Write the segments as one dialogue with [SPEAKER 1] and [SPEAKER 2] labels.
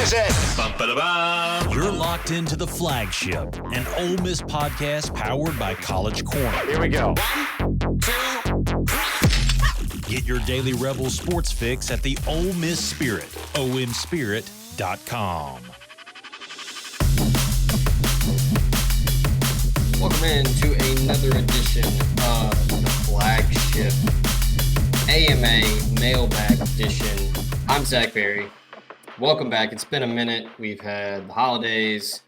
[SPEAKER 1] is it?
[SPEAKER 2] Ba-ba-da-ba. You're locked into the Flagship, an Ole Miss podcast powered by College Corner.
[SPEAKER 1] Here we go.
[SPEAKER 3] 1, 2, 3.
[SPEAKER 2] Get your daily Rebel sports fix at the Ole Miss Spirit, omspirit.com.
[SPEAKER 4] Welcome into another edition of the Flagship AMA Mailbag Edition. I'm Zach Berry. Welcome back. It's been a minute. We've had the holidays,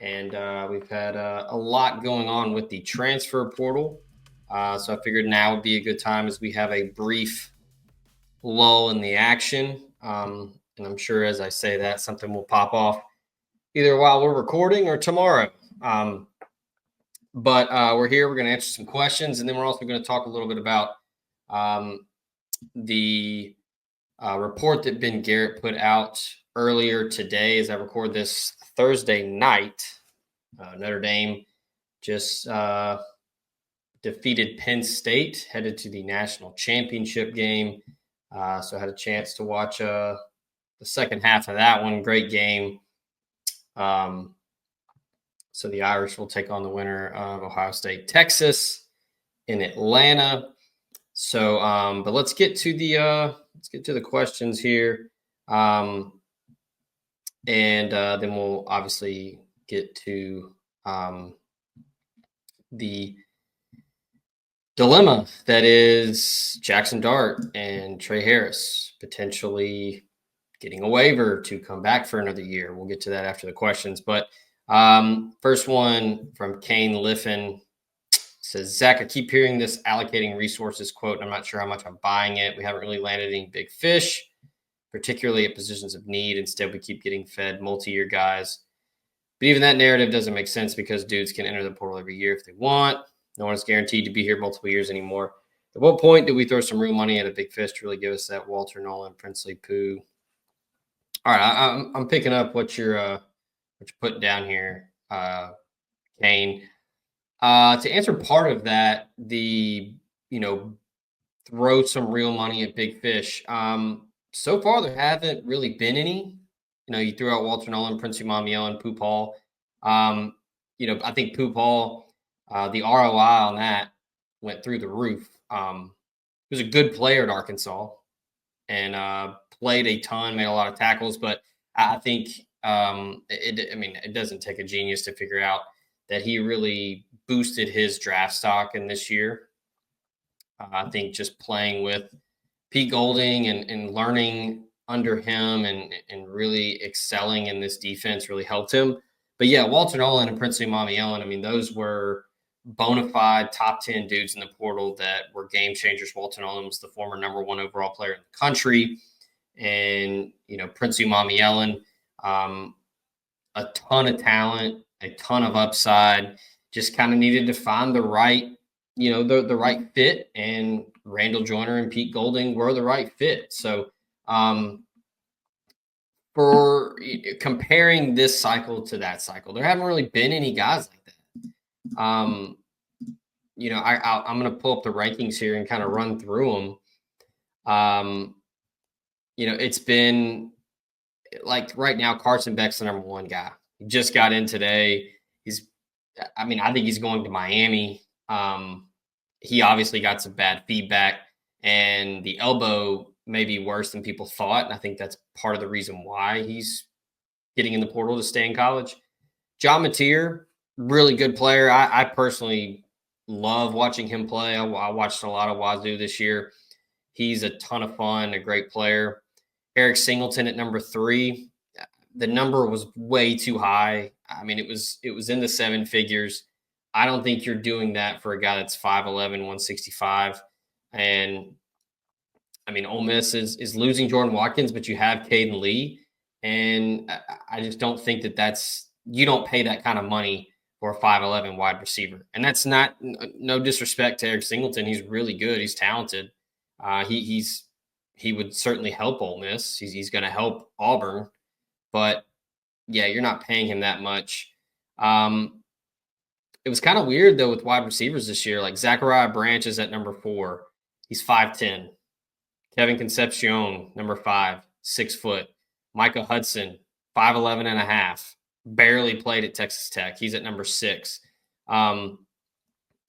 [SPEAKER 4] and we've had a lot going on with the transfer portal. So I figured now would be a good time as we have a brief lull in the action. And I'm sure as I say that, something will pop off either while we're recording or tomorrow. But we're here. We're going to answer some questions, and then we're also going to talk a little bit about the report that Ben Garrett put out earlier today as I record this Thursday night. Notre Dame just defeated Penn State, headed to the national championship game. So I had a chance to watch the second half of that one. Great game. So the Irish will take on the winner of Ohio State, Texas in Atlanta. So, but let's get to the questions here. And then we'll obviously get to the dilemma that is Jaxson Dart and Trey Harris potentially getting a waiver to come back for another year. We'll get to that after the questions. But first one from Kane Liffin says, Zach, I keep hearing this allocating resources quote, and I'm not sure how much I'm buying it. We haven't really landed any big fish, particularly at positions of need. Instead, we keep getting fed multi-year guys. But even that narrative doesn't make sense because dudes can enter the portal every year if they want. No one is guaranteed to be here multiple years anymore. At what point do we throw some real money at a big fish to really give us that Walter Nolan, Princely poo? All right, I'm picking up what you're putting down here, Kane. To answer part of that, throw some real money at big fish. So far, there haven't really been any. You threw out Walter Nolan, Princey Mamiel, and Pooh Paul. I think Pooh Paul, the ROI on that went through the roof. He was a good player at Arkansas and played a ton, made a lot of tackles. But I think it doesn't take a genius to figure out that he really boosted his draft stock in this year. I think just playing with Pete Golding and learning under him and really excelling in this defense really helped him. But yeah, Walter Nolan and Princely Mamiel, those were bona fide top 10 dudes in the portal that were game changers. Walter Nolan was the former number 1 overall player in the country. And, Princely Mamiel, a ton of talent, a ton of upside, just kind of needed to find the right, the right fit, and Randall Joyner and Pete Golding were the right fit. So for comparing this cycle to that cycle, there haven't really been any guys like that. I'm going to pull up the rankings here and kind of run through them. It's been like right now, Carson Beck's the number 1 guy. He just got in today. I think he's going to Miami. He obviously got some bad feedback, and the elbow may be worse than people thought. And I think that's part of the reason why he's getting in the portal to stay in college. John Mateer, really good player. I personally love watching him play. I watched a lot of Wazoo this year. He's a ton of fun, a great player. Eric Singleton at number 3. The number was way too high. It was in the 7 figures. I don't think you're doing that for a guy that's 5'11", 165. And Ole Miss is losing Jordan Watkins, but you have Caden Lee. And I just don't think you don't pay that kind of money for a 5'11" wide receiver. And that's not, no disrespect to Eric Singleton. He's really good. He's talented. He would certainly help Ole Miss. He's going to help Auburn. But, yeah, you're not paying him that much. It was kind of weird, though, with wide receivers this year. Like Zachariah Branch is at number 4. He's 5'10". Kevin Concepcion, number 5, 6 foot. Micah Hudson, 5'11" and a half, barely played at Texas Tech. He's at number 6.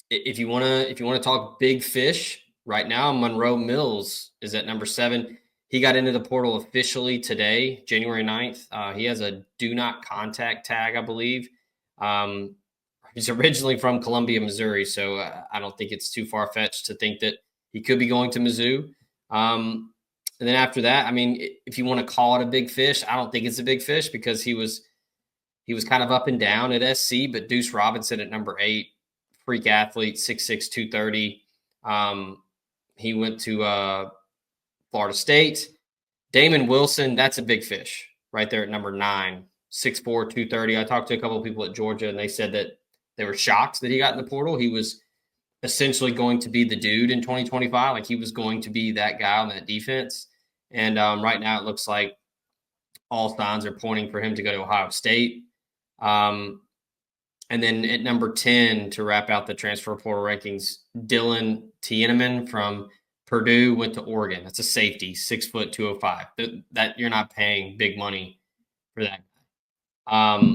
[SPEAKER 4] If you want to talk big fish right now, Monroe Mills is at number 7. He got into the portal officially today, January 9th. He has a do not contact tag, I believe. He's originally from Columbia, Missouri, so I don't think it's too far fetched to think that he could be going to Mizzou. And then after that, I mean, if you want to call it a big fish, I don't think it's a big fish because he was kind of up and down at SC. But Deuce Robinson at number 8, freak athlete, 6'6", 230. He went to Florida State. Damon Wilson, that's a big fish right there at number 9, 6'4", 230. I talked to a couple of people at Georgia, and they said that they were shocked that he got in the portal. He was essentially going to be the dude in 2025. Like, he was going to be that guy on that defense. And right now it looks like all signs are pointing for him to go to Ohio State. And then at number 10, to wrap out the transfer portal rankings, Dylan Tieneman from Purdue went to Oregon. That's a safety, 6 foot 205. That you're not paying big money for that guy.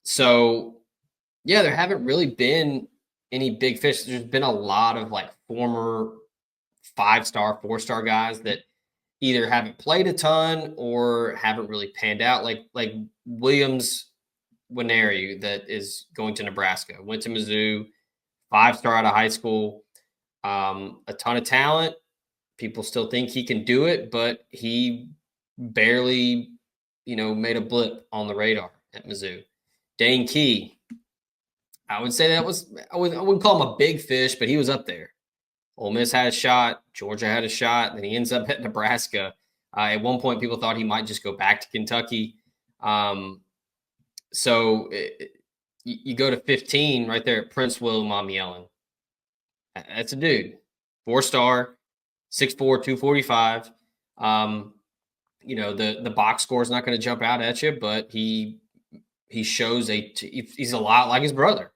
[SPEAKER 4] So yeah, there haven't really been any big fish. There's been a lot of like former 5-star, 4-star guys that either haven't played a ton or haven't really panned out. Like Williams Winery, that is going to Nebraska, went to Mizzou, 5-star out of high school, a ton of talent. People still think he can do it, but he barely, made a blip on the radar at Mizzou. Dane Key, I would say I wouldn't call him a big fish, but he was up there. Ole Miss had a shot. Georgia had a shot. Then he ends up at Nebraska. At one point, people thought he might just go back to Kentucky. So you go to 15 right there at Prince William Amielin. That's a dude. 4-star, 6'4", 245. The box score is not going to jump out at you, but he shows he's a lot like his brother.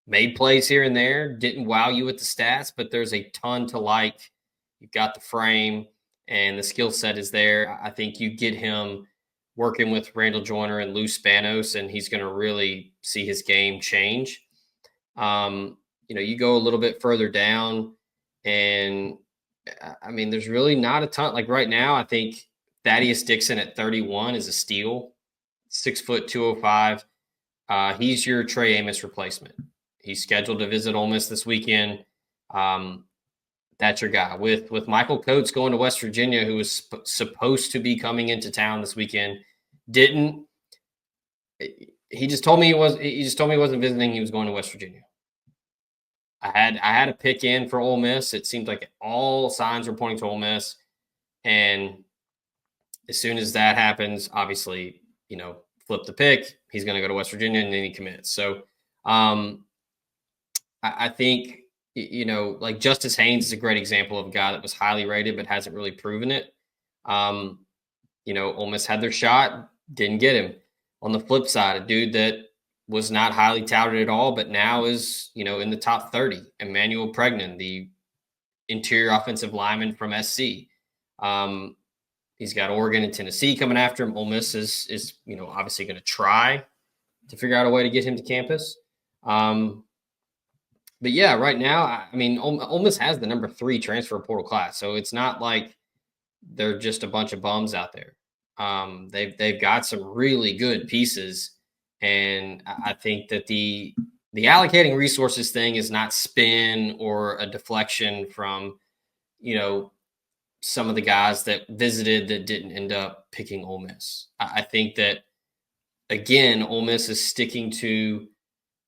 [SPEAKER 4] Made plays here and there, didn't wow you with the stats, but there's a ton to like. You've got the frame and the skill set is there. I think you get him working with Randall Joyner and Lou Spanos, and he's going to really see his game change. You go a little bit further down, and I mean, there's really not a ton. Like right now, I think Thaddeus Dixon at 31 is a steal, 6 foot 205. He's your Trey Amos replacement. He's scheduled to visit Ole Miss this weekend. That's your guy. With Michael Coates going to West Virginia, who was supposed to be coming into town this weekend, didn't. He just told me he wasn't visiting. He was going to West Virginia. I had a pick in for Ole Miss. It seemed like all signs were pointing to Ole Miss, and as soon as that happens, obviously, flip the pick. He's going to go to West Virginia, and then he commits. So, I think, like Justice Haynes is a great example of a guy that was highly rated but hasn't really proven it. Ole Miss had their shot, didn't get him. On the flip side, a dude that was not highly touted at all, but now is, in the top 30. Emmanuel Pregnan, the interior offensive lineman from SC. He's got Oregon and Tennessee coming after him. Ole Miss is obviously going to try to figure out a way to get him to campus. But yeah, right now, I mean, Ole Miss has the number 3 transfer portal class, so it's not like they're just a bunch of bums out there. They've got some really good pieces, and I think that the allocating resources thing is not spin or a deflection from, some of the guys that visited that didn't end up picking Ole Miss. I think that, again, Ole Miss is sticking to,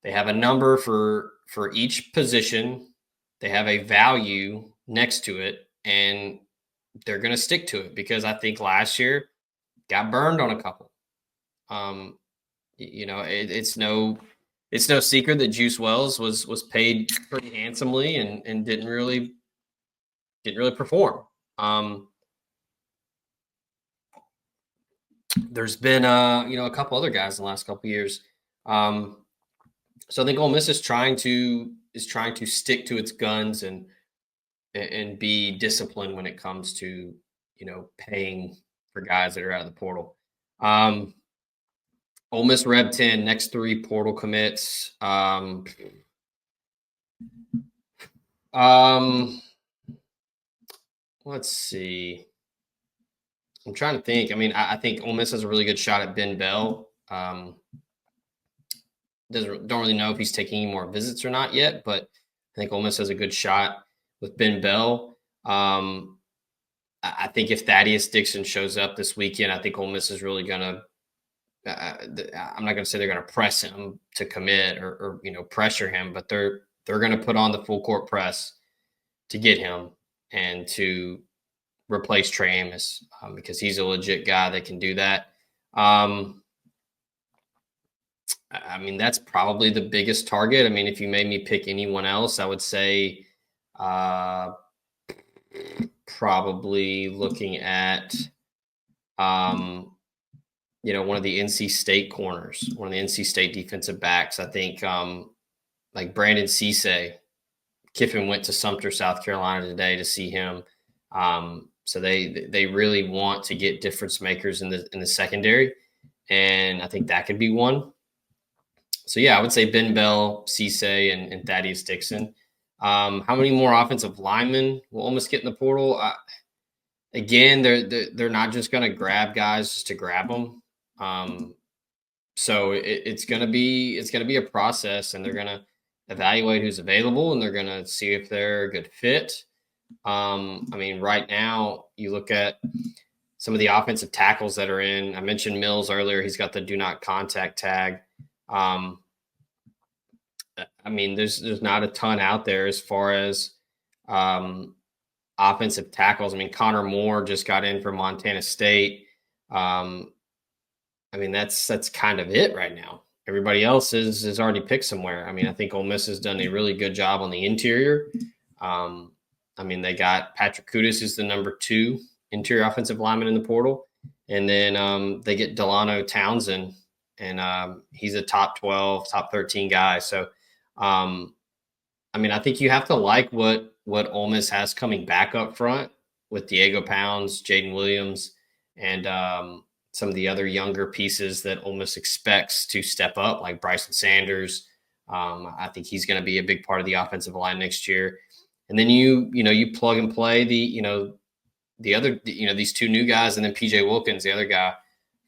[SPEAKER 4] they have a number for each position. They have a value next to it, and they're going to stick to it because I think last year got burned on a couple. It's no secret that Juice Wells was paid pretty handsomely and didn't really perform. There's been a couple other guys in the last couple of years. So I think Ole Miss is trying to stick to its guns and be disciplined when it comes to paying for guys that are out of the portal. Ole Miss Rev 10, next 3 portal commits. Let's see. I'm trying to think. I mean, I think Ole Miss has a really good shot at Ben Bell. Don't really know if he's taking any more visits or not yet, but I think Ole Miss has a good shot with Ben Bell. I think if Thaddeus Dixon shows up this weekend, I think Ole Miss is really going to. I'm not going to say they're going to press him to commit or pressure him, but they're going to put on the full court press to get him and to replace Trey Amos because he's a legit guy that can do that. I mean, that's probably the biggest target. I mean, if you made me pick anyone else, I would say probably looking at, one of the NC State corners, one of the NC State defensive backs. I think like Brandon Cisse. Kiffin went to Sumter, South Carolina today to see him. So they really want to get difference makers in the secondary, and I think that could be one. So yeah, I would say Ben Bell, Cisse, and Thaddeus Dixon. How many more offensive linemen will almost get in the portal? Again, they're not just going to grab guys just to grab them. So it's gonna be a process, and they're gonna evaluate who's available, and they're gonna see if they're a good fit. I mean, right now you look at some of the offensive tackles that are in. I mentioned Mills earlier; he's got the do not contact tag. I mean, there's not a ton out there as far as offensive tackles. I mean, Connor Moore just got in from Montana State. I mean, that's kind of it right now. Everybody else is already picked somewhere. I mean, I think Ole Miss has done a really good job on the interior. I mean, they got Patrick Kudus is the number 2 interior offensive lineman in the portal. And then they get Delano Townsend, and he's a top 12, top 13 guy. So, I mean, I think you have to like what Ole Miss has coming back up front with Diego Pounds, Jaden Williams, and some of the other younger pieces that Ole Miss expects to step up, like Bryson Sanders. I think he's going to be a big part of the offensive line next year. And then you plug and play the other, these 2 new guys, and then PJ Wilkins, the other guy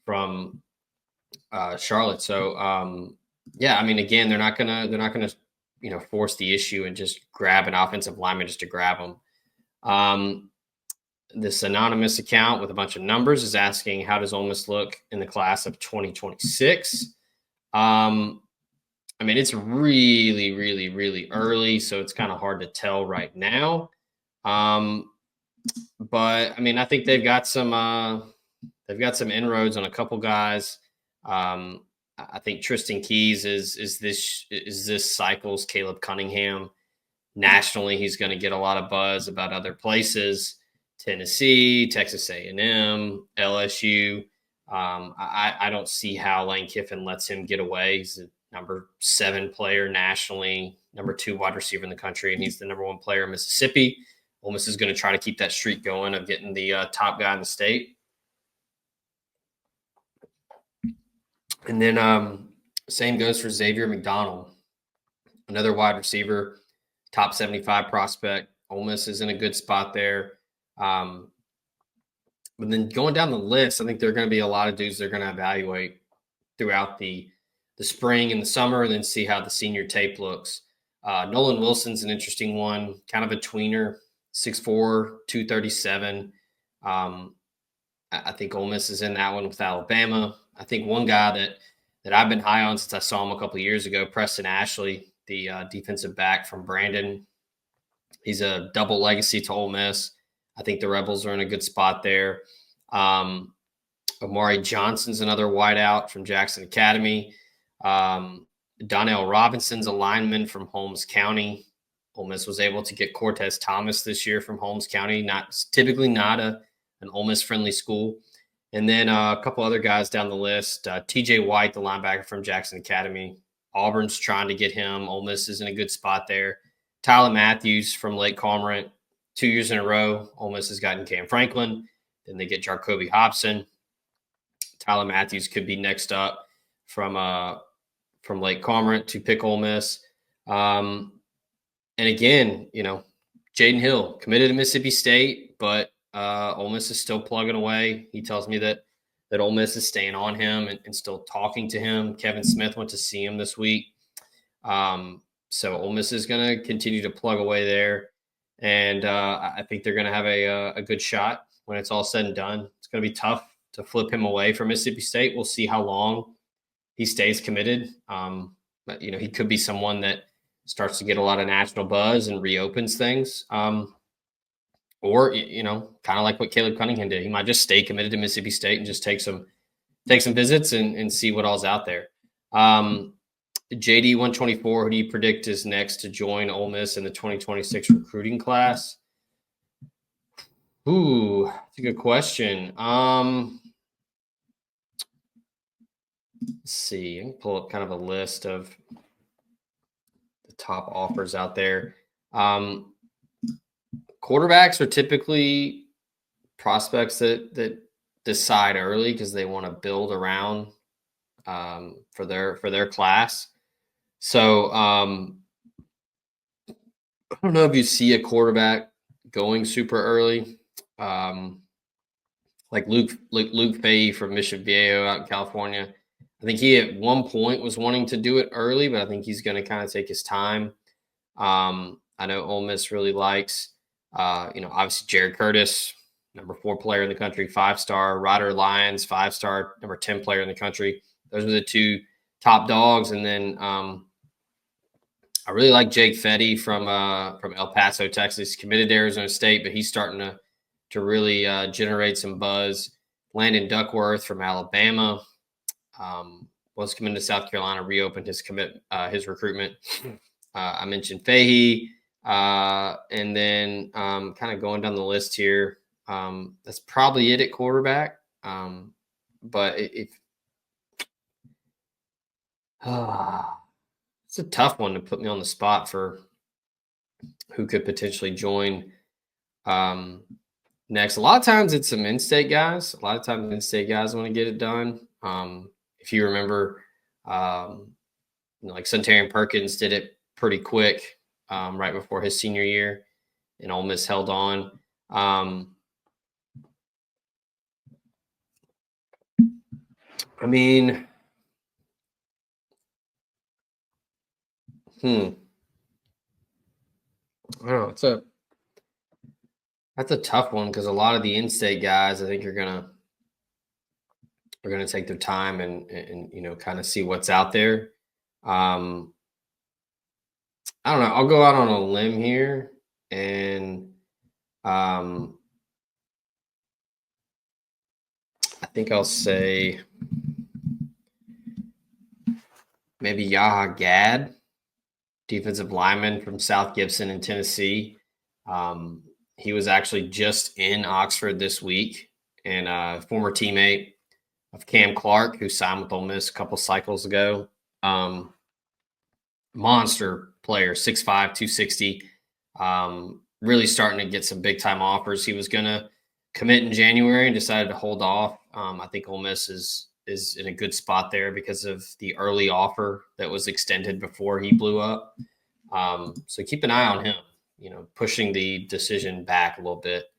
[SPEAKER 4] from Charlotte. So yeah, I mean, again, they're not gonna force the issue and just grab an offensive lineman just to grab them. This anonymous account with a bunch of numbers is asking, how does Ole Miss look in the class of 2026? I mean, it's really, really, really early, so it's kind of hard to tell right now. But I mean, I think they've got some inroads on a couple guys. I think Tristan Keys is this cycle's Caleb Cunningham. Nationally, he's going to get a lot of buzz about other places. Tennessee, Texas A&M, LSU. I don't see how Lane Kiffin lets him get away. He's the number 7 player nationally, number 2 wide receiver in the country, and he's the number 1 player in Mississippi. Ole Miss is going to try to keep that streak going of getting the top guy in the state. And then same goes for Xavier McDonald, another wide receiver, top 75 prospect. Ole Miss is in a good spot there. But then going down the list, I think there are going to be a lot of dudes they're going to evaluate throughout the spring and the summer, and then see how the senior tape looks. Nolan Wilson's an interesting one, kind of a tweener, 6'4", 237. I think Ole Miss is in that one with Alabama. I think one guy that I've been high on since I saw him a couple of years ago, Preston Ashley, the defensive back from Brandon. He's a double legacy to Ole Miss. I think the Rebels are in a good spot there. Amari Johnson's another wideout from Jackson Academy. Donnell Robinson's a lineman from Holmes County. Ole Miss was able to get Cortez Thomas this year from Holmes County, typically not an Ole Miss friendly school. And then a couple other guys down the list. TJ White, the linebacker from Jackson Academy. Auburn's trying to get him. Ole Miss is in a good spot there. Tyler Matthews from Lake Cormorant. 2 years in a row, Ole Miss has gotten Cam Franklin. Then they get Jacoby Hobson. Tyler Matthews could be next up from Lake Cormorant to pick Ole Miss. And again, Jaden Hill committed to Mississippi State, but Ole Miss is still plugging away. He tells me that Ole Miss is staying on him and still talking to him. Kevin Smith went to see him this week. So Ole Miss is going to continue to plug away there. And I think they're going to have a good shot when it's all said and done. It's going to be tough to flip him away from Mississippi State. We'll see how long he stays committed. But, he could be someone that starts to get a lot of national buzz and reopens things. Or, kind of like what Caleb Cunningham did. He might just stay committed to Mississippi State and just take some visits and see what all's out there. JD 124, who do you predict is next to join Ole Miss in the 2026 recruiting class? Ooh, that's a good question. Let's see. I can pull up kind of a list of the top offers out there. Quarterbacks are typically prospects that decide early because they want to build around for their class. So I don't know if you see a quarterback going super early, like Luke Fahey from Mission Viejo out in California. I think he at one point was wanting to do it early, but I think he's going to kind of take his time. I know Ole Miss really likes, obviously Jared Curtis, number 4 player in the country, 5-star. Ryder Lyons, 5-star, number 10 player in the country. Those are the 2 top dogs. And then I really like Jake Fetty from El Paso, Texas. Committed to Arizona State, but he's starting to really generate some buzz. Landon Duckworth from Alabama was committed to South Carolina, reopened his recruitment. I mentioned Fahey, and then kind of going down the list here. That's probably it at quarterback. But it's a tough one to put me on the spot for who could potentially join next. A lot of times it's some in-state guys. A lot of times in-state guys want to get it done. If you remember, like Centarian Perkins did it pretty quick right before his senior year, and Ole Miss held on. I mean, I don't know. That's a tough one because a lot of the in-state guys, I think, are gonna take their time and kind of see what's out there. I don't know. I'll go out on a limb here, and I think I'll say maybe Yaha Gad, defensive lineman from South Gibson in Tennessee. He was actually just in Oxford this week, and a former teammate of Cam Clark, who signed with Ole Miss a couple cycles ago. Monster player, 6'5", 260. Really starting to get some big-time offers. He was going to commit in January and decided to hold off. I think Ole Miss is in a good spot there because of the early offer that was extended before he blew up. So keep an eye on him, pushing the decision back a little bit.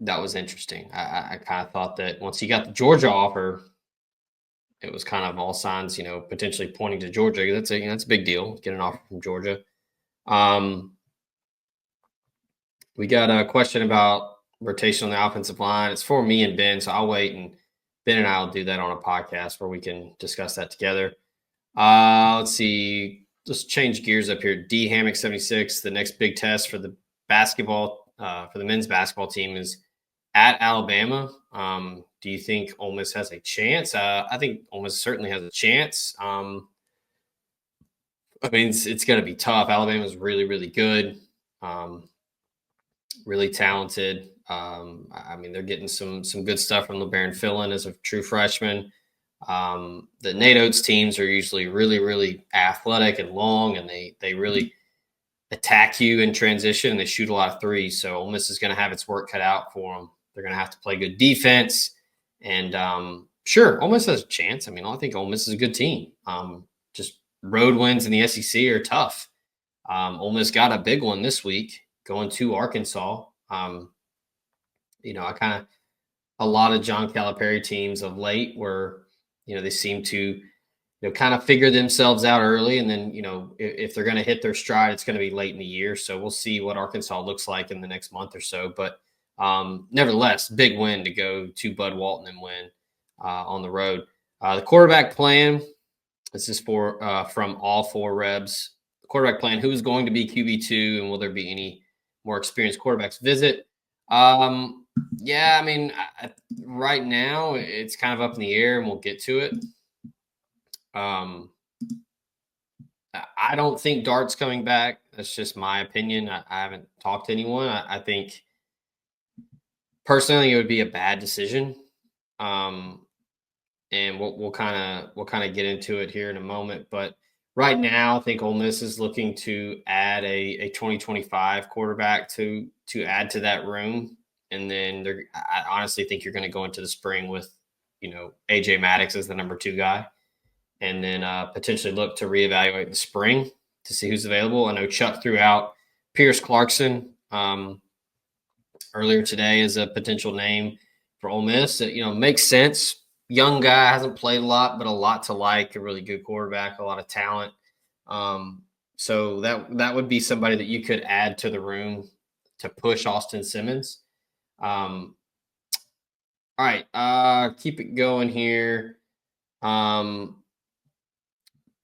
[SPEAKER 4] That was interesting. I kind of thought that once he got the Georgia offer, it was kind of all signs, potentially pointing to Georgia. That's a big deal. Get an offer from Georgia. We got a question about rotation on the offensive line. It's for me and Ben, so I'll wait, and Ben and I will do that on a podcast where we can discuss that together. Let's see. Let's change gears up here. D Hammock 76. The next big test for the men's basketball team is at Alabama. Do you think Ole Miss has a chance? I think Ole Miss certainly has a chance. I mean, it's going to be tough. Alabama's really, really good, really talented. I mean, they're getting some good stuff from LeBaron Fillin as a true freshman. The Nate Oates teams are usually really, really athletic and long, and they really attack you in transition, and they shoot a lot of threes. So Ole Miss is going to have its work cut out for them. They're going to have to play good defense. And sure, Ole Miss has a chance. I mean, I think Ole Miss is a good team. Just road wins in the SEC are tough. Ole Miss got a big one this week going to Arkansas. A lot of John Calipari teams of late where, they seem to, kind of figure themselves out early. And then, if they're going to hit their stride, it's going to be late in the year. So we'll see what Arkansas looks like in the next month or so. But nevertheless, big win to go to Bud Walton and win on the road. The quarterback plan, this is from all four Rebs. The quarterback plan, who is going to be QB2 and will there be any more experienced quarterbacks visit? Yeah, I mean, right now it's kind of up in the air and we'll get to it. I don't think Dart's coming back. That's just my opinion. I haven't talked to anyone. I think personally it would be a bad decision. And we'll kind of get into it here in a moment. But right now, I think Ole Miss is looking to add a 2025 quarterback to add to that room. And then I honestly think you're going to go into the spring with, AJ Maddox as the number 2 guy. And then potentially look to reevaluate in the spring to see who's available. I know Chuck threw out Pierce Clarkson earlier today as a potential name for Ole Miss. That, makes sense. Young guy, hasn't played a lot, but a lot to like, a really good quarterback, a lot of talent. So that would be somebody that you could add to the room to push Austin Simmons. All right, keep it going here.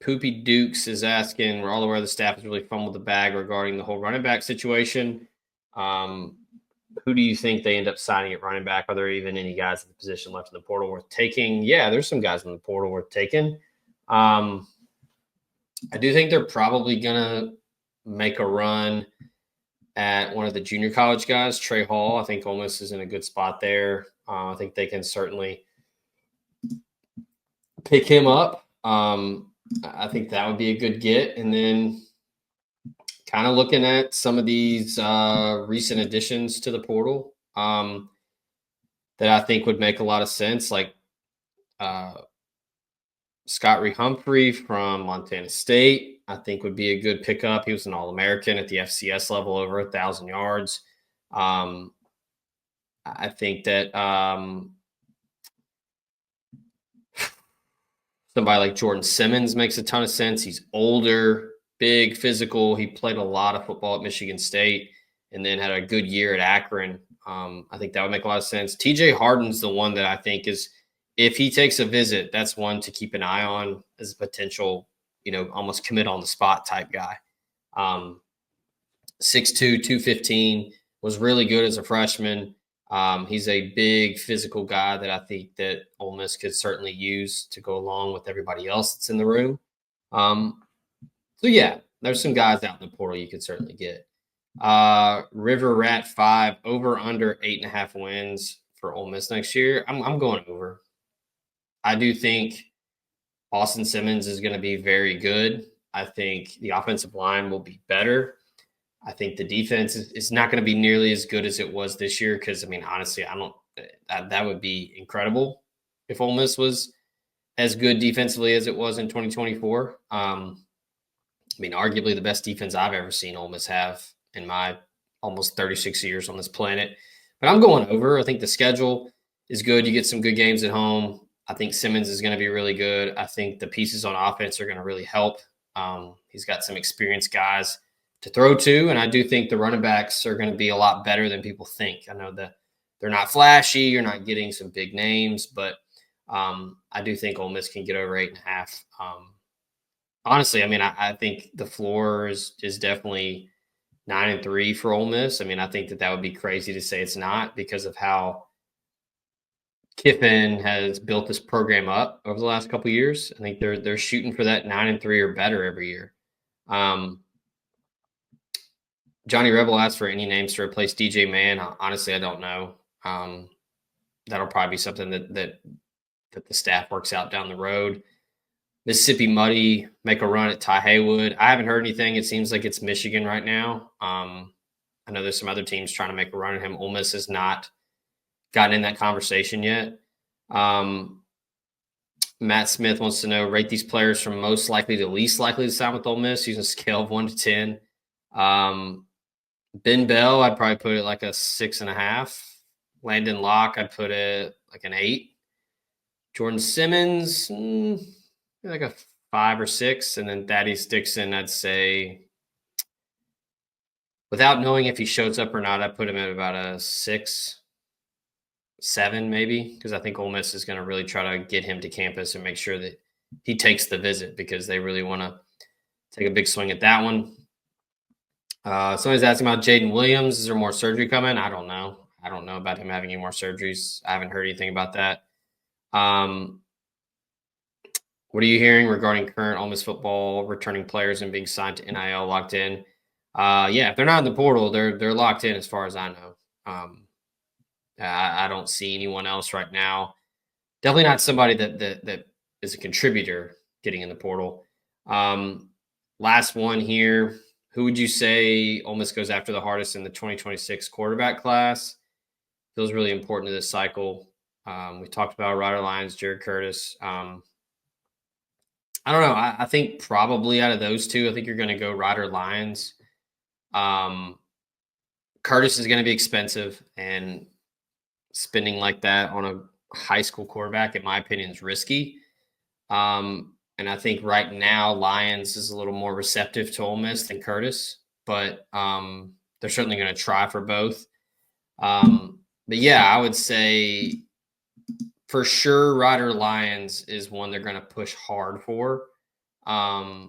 [SPEAKER 4] Poopy Dukes is asking, we're all aware the staff has really fumbled the bag regarding the whole running back situation. Who do you think they end up signing at running back? Are there even any guys in the position left in the portal worth taking? Yeah, there's some guys in the portal worth taking. I do think they're probably going to make a run at one of the junior college guys, Trey Hall. I think Ole Miss is in a good spot there. I think they can certainly pick him up. I think that would be a good get. And then kind of looking at some of these recent additions to the portal that I think would make a lot of sense, like Scott Humphrey from Montana State, I think would be a good pickup. He was an All-American at the FCS level, over 1,000 yards. I think that somebody like Jordan Simmons makes a ton of sense. He's older, big, physical. He played a lot of football at Michigan State and then had a good year at Akron. I think that would make a lot of sense. TJ Harden's the one that I think is, if he takes a visit, that's one to keep an eye on as a potential, almost commit on the spot type guy. 6'2", 215, was really good as a freshman. He's a big physical guy that I think that Ole Miss could certainly use to go along with everybody else that's in the room. So yeah, there's some guys out in the portal you could certainly get. River Rat 5, over under 8.5 wins for Ole Miss next year. I'm going over. I do think Austin Simmons is going to be very good. I think the offensive line will be better. I think the defense is not going to be nearly as good as it was this year because, honestly, that would be incredible if Ole Miss was as good defensively as it was in 2024. Arguably the best defense I've ever seen Ole Miss have in my almost 36 years on this planet. But I'm going over. I think the schedule is good. You get some good games at home. I think Simmons is going to be really good. I think the pieces on offense are going to really help. He's got some experienced guys to throw to, and I do think the running backs are going to be a lot better than people think. I know that they're not flashy. You're not getting some big names, but I do think Ole Miss can get over 8.5. Honestly, I think the floor is definitely 9-3 for Ole Miss. I think that would be crazy to say it's not because of how Kiffin has built this program up over the last couple of years. I think they're shooting for that 9-3 or better every year. Johnny Rebel asked for any names to replace DJ Mann. Honestly, I don't know. That'll probably be something that the staff works out down the road. Mississippi Muddy make a run at Ty Haywood. I haven't heard anything. It seems like it's Michigan right now. I know there's some other teams trying to make a run at him. Ole Miss is not gotten in that conversation yet. Matt Smith wants to know, rate these players from most likely to least likely to sign with Ole Miss using a scale of 1 to 10. Ben Bell, I'd probably put it like a 6.5. Landon Locke, I'd put it like an 8. Jordan Simmons, like a 5 or 6. And then Thaddeus Dixon, I'd say, without knowing if he shows up or not, I'd put him at about a 6, 7 maybe, because I think Ole Miss is going to really try to get him to campus and make sure that he takes the visit because they really want to take a big swing at that one. Somebody's asking about Jaden Williams. Is there more surgery coming? I don't know. I don't know about him having any more surgeries. I haven't heard anything about that. What are you hearing regarding current Ole Miss football returning players and being signed to NIL locked in? Yeah, if they're not in the portal, they're locked in as far as I know. I don't see anyone else right now. Definitely not somebody that is a contributor getting in the portal. Last one here. Who would you say Ole Miss goes after the hardest in the 2026 quarterback class? Feels really important to this cycle. We talked about Ryder Lyons, Jared Curtis. I don't know. I think probably out of those two, I think you're going to go Ryder Lyons. Curtis is going to be expensive, and spending like that on a high school quarterback, in my opinion, is risky. And I think right now Lyons is a little more receptive to Ole Miss than Curtis, but they're certainly going to try for both. But yeah, I would say for sure Ryder Lyons is one they're going to push hard for. That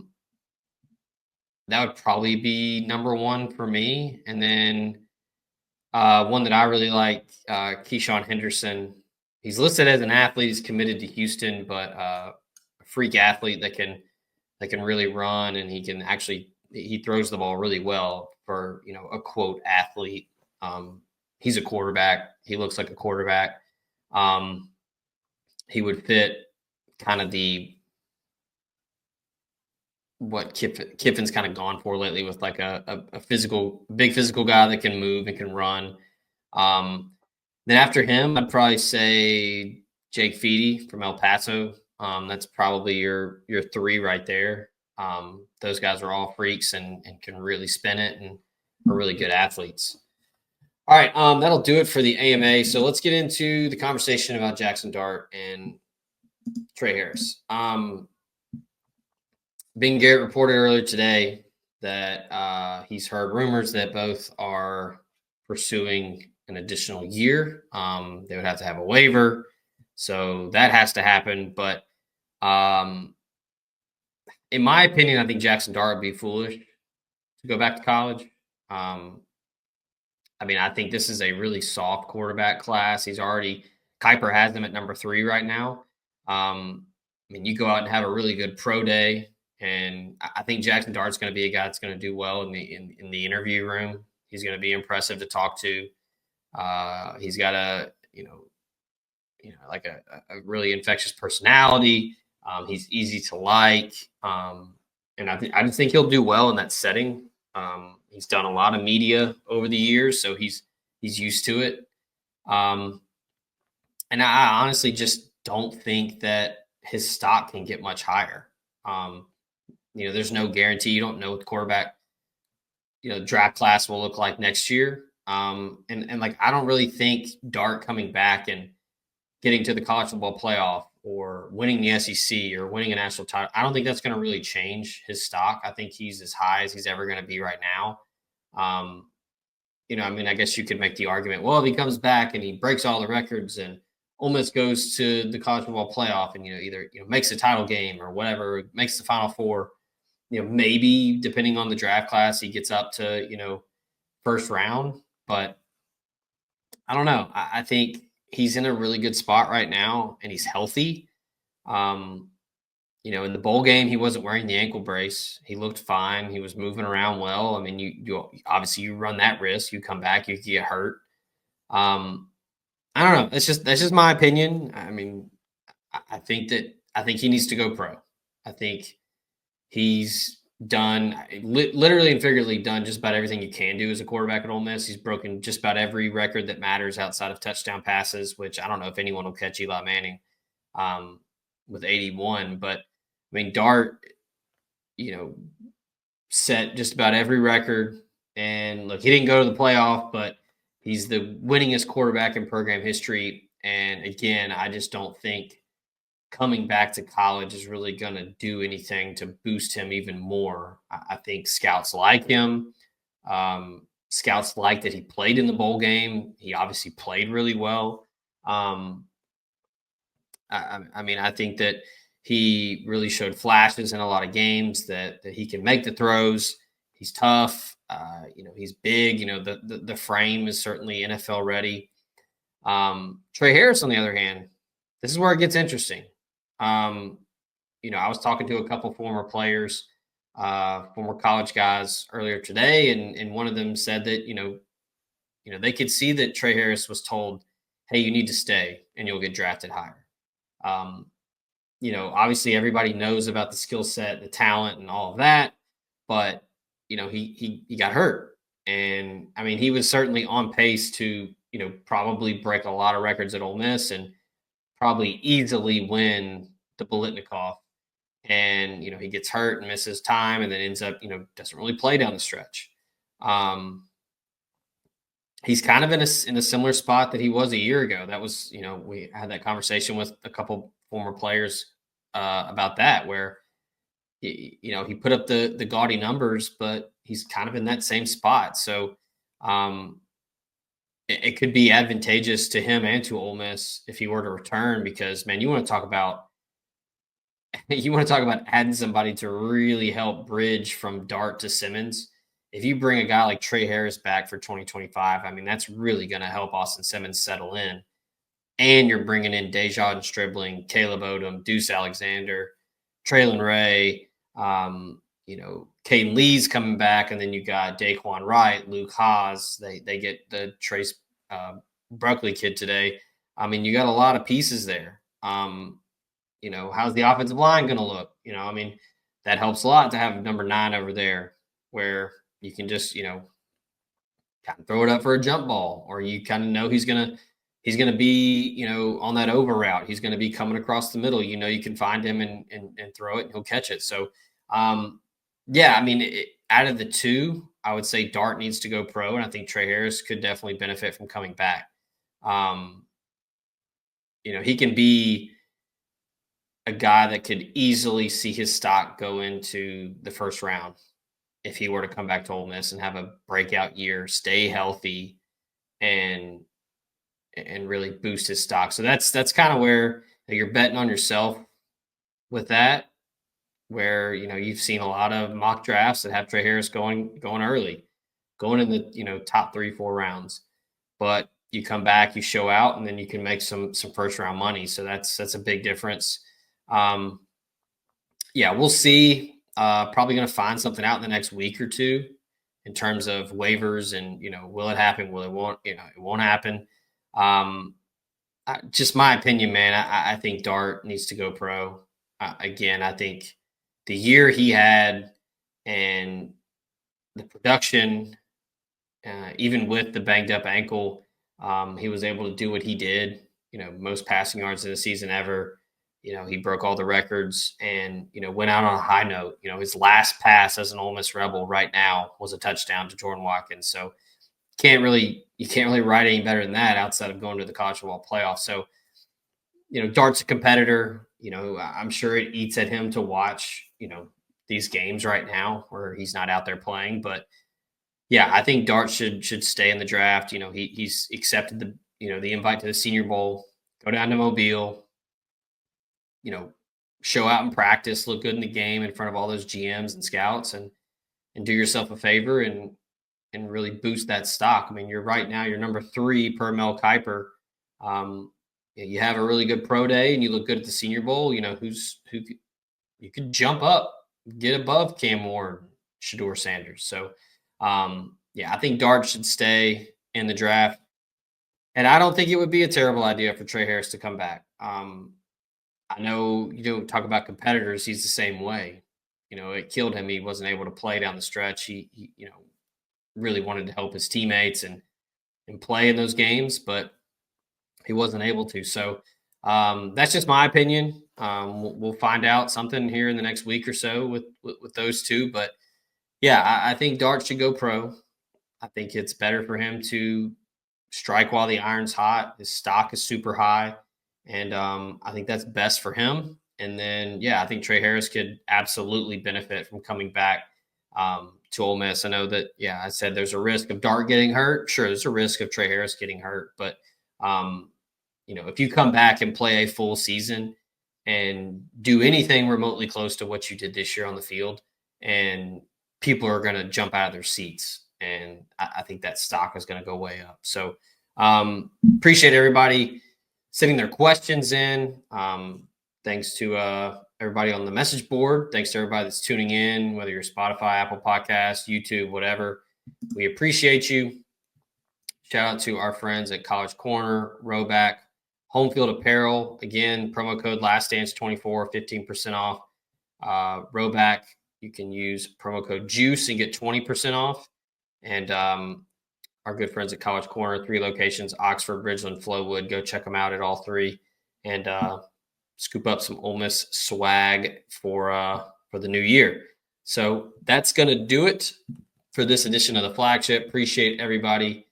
[SPEAKER 4] would probably be number one for me. And then one that I really like, Keyshawn Henderson. He's listed as an athlete. He's committed to Houston, but a freak athlete that can really run, and he throws the ball really well for, a quote athlete. He's a quarterback. He looks like a quarterback. He would fit kind of what Kiffin's kind of gone for lately, with like a big physical guy that can move and can run. Then after him, I'd probably say Jake Feedy from El Paso. That's probably your 3 right there. Those guys are all freaks and can really spin it and are really good athletes. All right, that'll do it for the AMA. So let's get into the conversation about Jaxson Dart and Trey Harris. Ben Garrett reported earlier today that he's heard rumors that both are pursuing an additional year. They would have to have a waiver, so that has to happen. But in my opinion, I think Jaxson Dart would be foolish to go back to college. I think this is a really soft quarterback class. Kuiper has him at number 3 right now. You go out and have a really good pro day, and I think Jaxson Dart's going to be a guy that's going to do well in the interview room. He's going to be impressive to talk to. He's got a really infectious personality. He's easy to like, and I just think he'll do well in that setting. He's done a lot of media over the years, so he's used to it. And I honestly just don't think that his stock can get much higher. There's no guarantee. You don't know what the quarterback, draft class will look like next year. I don't really think Dart coming back and getting to the college football playoff or winning the SEC or winning a national title, I don't think that's going to really change his stock. I think he's as high as he's ever going to be right now. I guess you could make the argument, well, if he comes back and he breaks all the records and Ole Miss goes to the college football playoff and, either, makes a title game or whatever, makes the Final Four, maybe depending on the draft class, he gets up to, first round. But I don't know. I think he's in a really good spot right now, and he's healthy. In the bowl game, he wasn't wearing the ankle brace. He looked fine. He was moving around well. You obviously you run that risk. You come back, you get hurt. I don't know. That's just my opinion. I think he needs to go pro. I think he's done literally and figuratively done just about everything you can do as a quarterback at Ole Miss. He's broken just about every record that matters outside of touchdown passes, which I don't know if anyone will catch Eli Manning with 81. But I mean, Dart, set just about every record. And look, he didn't go to the playoff, but he's the winningest quarterback in program history. And again, I just don't think coming back to college is really going to do anything to boost him even more. I think scouts like him. Scouts like that he played in the bowl game. He obviously played really well. I mean, I think that he really showed flashes in a lot of games that he can make the throws. He's tough. He's big. The frame is certainly NFL ready. Trey Harris, on the other hand, this is where it gets interesting. I was talking to a couple former players, former college guys earlier today, and one of them said that they could see that Trey Harris was told, "Hey, you need to stay, and you'll get drafted higher." Obviously everybody knows about the skill set, the talent, and all of that, but he got hurt, and I mean he was certainly on pace to probably break a lot of records at Ole Miss and probably easily win the Bolitnikoff. And he gets hurt and misses time, and then ends up doesn't really play down the stretch. He's kind of in a similar spot that he was a year ago. That was we had that conversation with a couple former players about that, where he put up the gaudy numbers, but he's kind of in that same spot. So it could be advantageous to him and to Ole Miss if he were to return, because man, you want to talk about adding somebody to really help bridge from Dart to Simmons. If you bring a guy like Trey Harris back for 2025, I mean, that's really going to help Austin Simmons settle in. And you're bringing in Dejon Stribling, Caleb Odom, Deuce Alexander, Traylon Ray, Caden Lee's coming back, and then you got Daquan Wright, Luke Haas. They get the Trace Bruckley kid today. I mean, you got a lot of pieces there. How's the offensive line going to look? I mean, that helps a lot to have number 9 over there, where you can just kind of throw it up for a jump ball, or you kind of know he's gonna be on that over route. He's going to be coming across the middle. You can find him and throw it, and he'll catch it. So yeah, I mean, out of the two, I would say Dart needs to go pro, and I think Trey Harris could definitely benefit from coming back. He can be a guy that could easily see his stock go into the first round if he were to come back to Ole Miss and have a breakout year, stay healthy, and really boost his stock. So that's kind of where you're betting on yourself with that, where you've seen a lot of mock drafts that have Trey Harris going early, going in the top 3-4 rounds, but you come back, you show out, and then you can make some first round money. So that's a big difference. Yeah, we'll see. Probably going to find something out in the next week or two in terms of waivers, and will it happen? Will it won't? It won't happen. Just my opinion, man. I think Dart needs to go pro. Again, I think the year he had and the production, even with the banged up ankle, he was able to do what he did. Most passing yards in a season ever. He broke all the records and, went out on a high note. His last pass as an Ole Miss Rebel right now was a touchdown to Jordan Watkins. So you can't really write any better than that outside of going to the college football playoff. So, Dart's a competitor. I'm sure it eats at him to watch, these games right now where he's not out there playing. But yeah, I think Dart should stay in the draft. He's accepted the invite to the Senior Bowl, go down to Mobile, show out in practice, look good in the game in front of all those GMs and scouts, and do yourself a favor and really boost that stock. I mean, you're number 3 per Mel Kiper. You have a really good pro day and you look good at the Senior Bowl. You could jump up, get above Cam Ward, Shedeur Sanders. So, yeah, I think Dart should stay in the draft, and I don't think it would be a terrible idea for Trey Harris to come back. I know you don't talk about competitors. He's the same way. it killed him. He wasn't able to play down the stretch. He really wanted to help his teammates and play in those games, but he wasn't able to. So that's just my opinion. We'll find out something here in the next week or so with those two. But yeah, I think Dart should go pro. I think it's better for him to strike while the iron's hot. His stock is super high, and I think that's best for him. And then, yeah, I think Trey Harris could absolutely benefit from coming back to Ole Miss. I know that, I said there's a risk of Dart getting hurt. Sure, there's a risk of Trey Harris getting hurt, but if you come back and play a full season and do anything remotely close to what you did this year on the field, and people are going to jump out of their seats. And I think that stock is going to go way up. So appreciate everybody sending their questions in. Thanks to everybody on the message board. Thanks to everybody that's tuning in, whether you're Spotify, Apple Podcasts, YouTube, whatever. We appreciate you. Shout out to our friends at College Corner, Rowback, Home Field Apparel. Again, promo code LastDance24, 15% off. Rowback, you can use promo code JUICE and get 20% off. And our good friends at College Corner, 3 locations, Oxford, Bridgeland, Flowwood. Go check them out at all 3. And scoop up some Ole Miss swag for the new year. So that's going to do it for this edition of the Flagship. Appreciate everybody.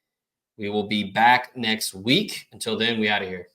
[SPEAKER 4] We will be back next week. Until then, we out of here.